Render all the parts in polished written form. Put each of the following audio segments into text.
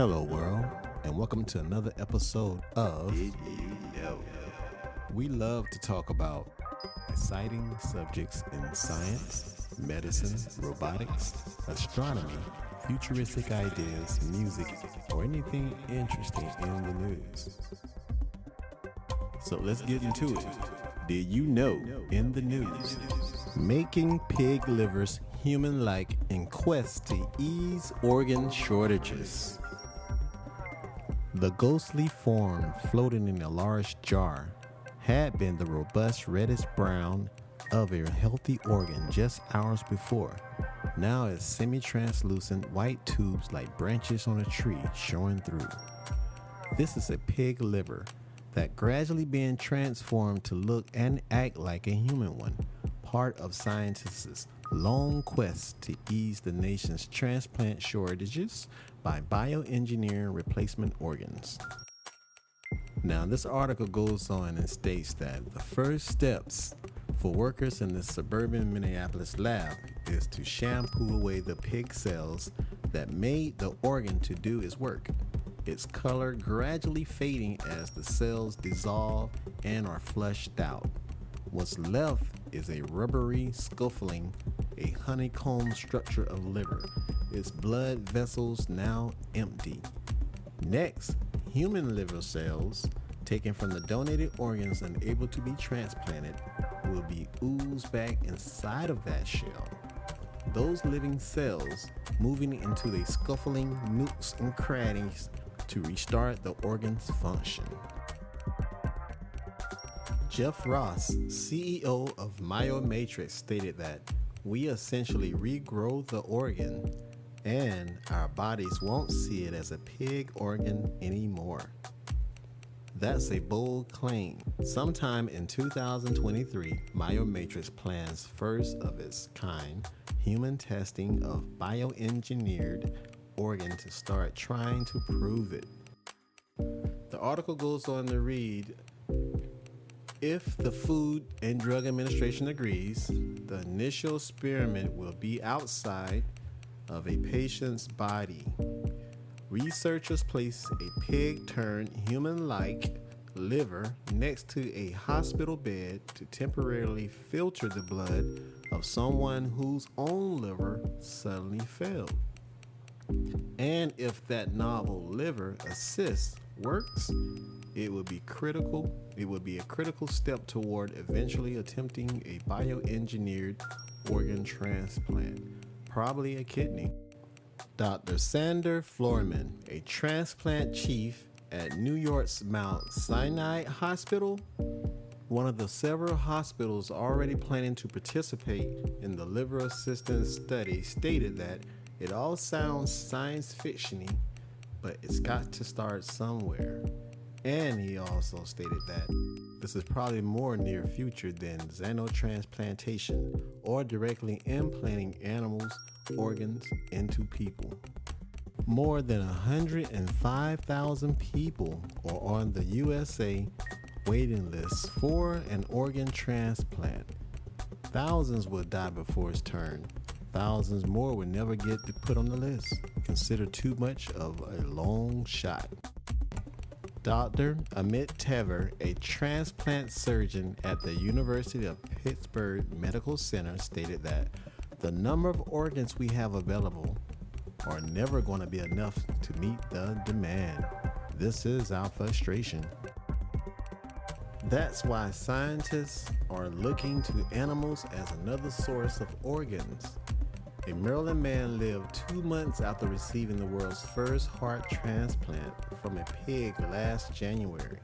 Hello, world, and welcome to another episode of Did You Know? We love to talk about exciting subjects in science, medicine, robotics, astronomy, futuristic ideas, music, or anything interesting in the news. So let's get into it. Did you know in the news? Making pig livers human-like in quest to ease organ shortages. The ghostly form floating in a large jar had been the robust reddish brown of a healthy organ just hours before. Now it's semi-translucent white tubes like branches on a tree showing through. This is a pig liver that gradually being transformed to look and act like a human one, part of scientists' long quest to ease the nation's transplant shortages by bioengineering replacement organs. Now, this article goes on and states that the first steps for workers in the suburban Minneapolis lab is to shampoo away the pig cells that made the organ to do its work, its color gradually fading as the cells dissolve and are flushed out. What's left is a rubbery scuffling, a honeycomb structure of liver, its blood vessels now empty. Next, human liver cells taken from the donated organs and able to be transplanted will be oozed back inside of that shell. Those living cells moving into the scuffling nooks and crannies to restart the organ's function. Jeff Ross, CEO of MyoMatrix, stated that we essentially regrow the organ and our bodies won't see it as a pig organ anymore. That's a bold claim. Sometime in 2023, MyoMatrix plans first of its kind human testing of bioengineered organ to start trying to prove it. The article goes on to read, if the Food and Drug Administration agrees, the initial experiment will be outside of a patient's body. Researchers place a pig-turned-human-like liver next to a hospital bed to temporarily filter the blood of someone whose own liver suddenly failed. And if that novel liver assist works, it would be a critical step toward eventually attempting a bioengineered organ transplant, probably a kidney. Dr. Sander Floorman, a transplant chief at New York's Mount Sinai Hospital, one of the several hospitals already planning to participate in the liver assistance study, stated that it all sounds science fiction-y, but it's got to start somewhere. And he also stated that this is probably more near future than xenotransplantation or directly implanting animals' organs into people. More than 105,000 people are on the USA waiting list for an organ transplant. Thousands will die before its turn. Thousands more will never get put on the list, considered too much of a long shot. Dr. Amit Tever, a transplant surgeon at the University of Pittsburgh Medical Center, stated that the number of organs we have available are never going to be enough to meet the demand. This is our frustration. That's why scientists are looking to animals as another source of organs. A Maryland man lived 2 months after receiving the world's first heart transplant from a pig last January,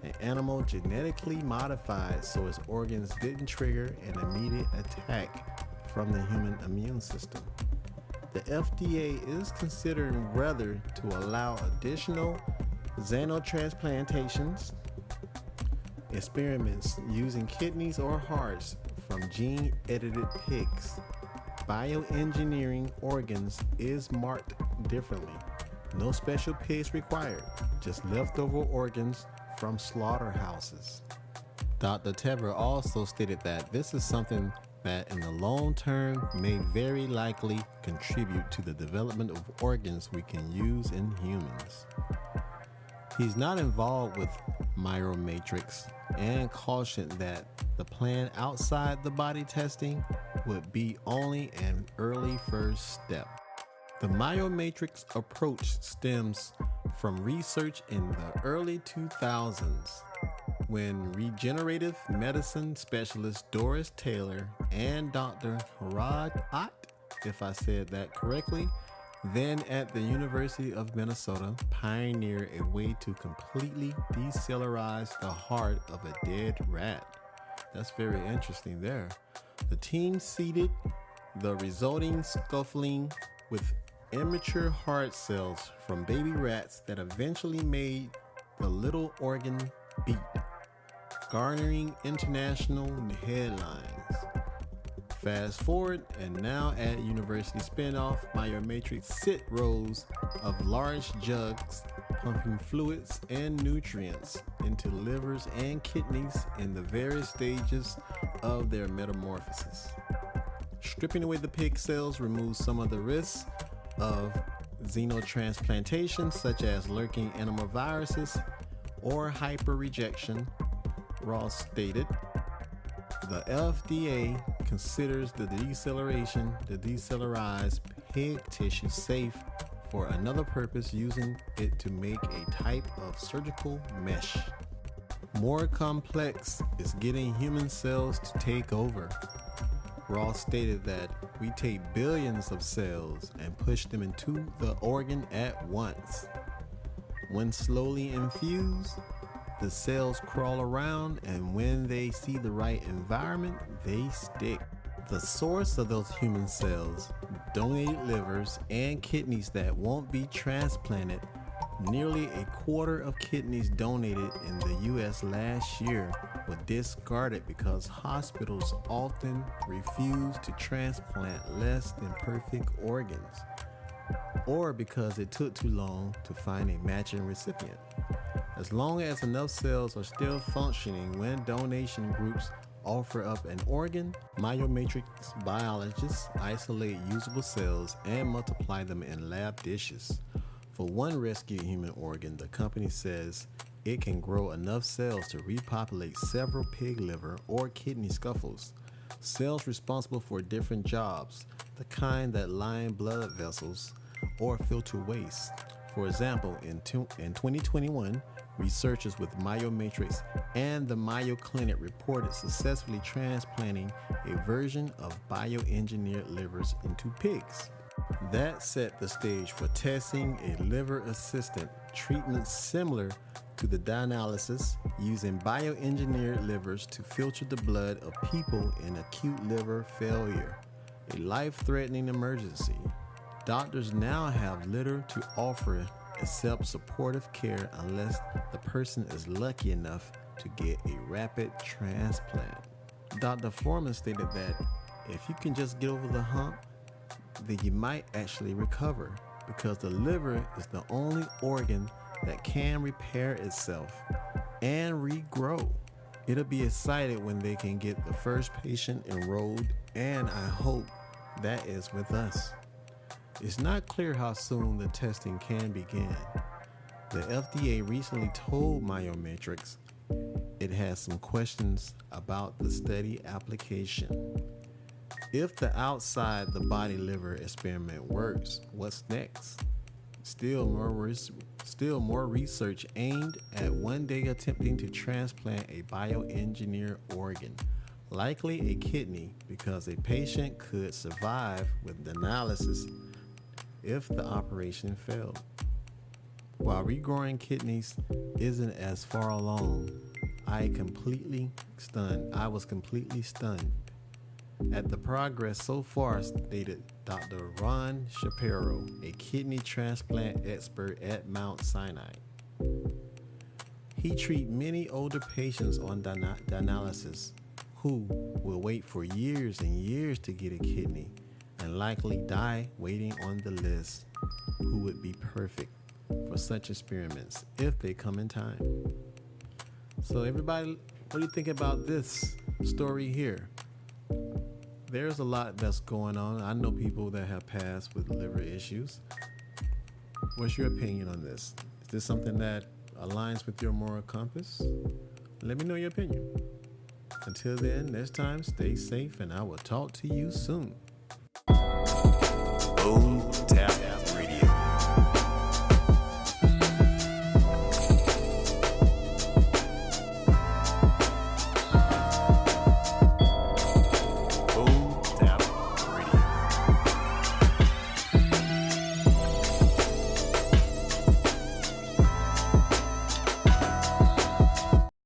an animal genetically modified so its organs didn't trigger an immediate attack from the human immune system. The FDA is considering whether to allow additional xenotransplantations, experiments using kidneys or hearts from gene-edited pigs. Bioengineering organs is marked differently. No special pigs required, just leftover organs from slaughterhouses. Dr. Tever also stated that this is something that in the long term may very likely contribute to the development of organs we can use in humans. He's not involved with Myomatrix and cautioned that the plan outside the body testing would be only an early first step. The Myomatrix approach stems from research in the early 2000s when regenerative medicine specialist Doris Taylor and Dr. Harad Ott, if I said that correctly, then at the University of Minnesota, pioneered a way to completely decellularize the heart of a dead rat. That's very interesting there. The team seeded the resulting scuffling with immature heart cells from baby rats that eventually made the little organ beat, garnering international headlines. Fast forward, and now at University spinoff, Myomatrix sit rows of large jugs pumping fluids and nutrients into livers and kidneys in the various stages of their metamorphosis. Stripping away the pig cells removes some of the risks of xenotransplantation, such as lurking animal viruses or hyperrejection, Ross stated. The FDA considers the decellularized pig tissue safe for another purpose, using it to make a type of surgical mesh. More complex is getting human cells to take over. Ross stated that we take billions of cells and push them into the organ at once. When slowly infused, the cells crawl around, and when they see the right environment, they stick. The source of those human cells, donated livers and kidneys that won't be transplanted. Nearly a quarter of kidneys donated in the US last year were discarded because hospitals often refuse to transplant less than perfect organs, or because it took too long to find a matching recipient. As long as enough cells are still functioning when donation groups offer up an organ, Myomatrix biologists isolate usable cells and multiply them in lab dishes. For one rescued human organ, the company says it can grow enough cells to repopulate several pig liver or kidney scuffles, cells responsible for different jobs, the kind that line blood vessels or filter waste. For example, in 2021, researchers with Myomatrix and the Mayo Clinic reported successfully transplanting a version of bioengineered livers into pigs. That set the stage for testing a liver-assisted treatment similar to the dialysis, using bioengineered livers to filter the blood of people in acute liver failure, a life-threatening emergency. Doctors now have little to offer except supportive care unless the person is lucky enough to get a rapid transplant. Dr. Foreman stated that if you can just get over the hump, then you might actually recover, because the liver is the only organ that can repair itself and regrow. It'll be excited when they can get the first patient enrolled, and I hope that is with us. It's not clear how soon the testing can begin. The FDA recently told Myomatrix it has some questions about the study application. If the outside the body liver experiment works, what's next? Still more research aimed at one day attempting to transplant a bioengineered organ, likely a kidney, because a patient could survive with dialysis if the operation failed. While regrowing kidneys isn't as far along, I was completely stunned at the progress so far, stated Dr. Ron Shapiro, a kidney transplant expert at Mount Sinai. He treats many older patients on dialysis who will wait for years and years to get a kidney and likely die waiting on the list, who would be perfect for such experiments if they come in time. So everybody, what do you think about this story here? there's a lot that's going on. I know people that have passed with liver issues. What's your opinion on this? Is this something that aligns with your moral compass? Let me know your opinion. Until then, next time, stay safe, and I will talk to you soon. Boom, tap.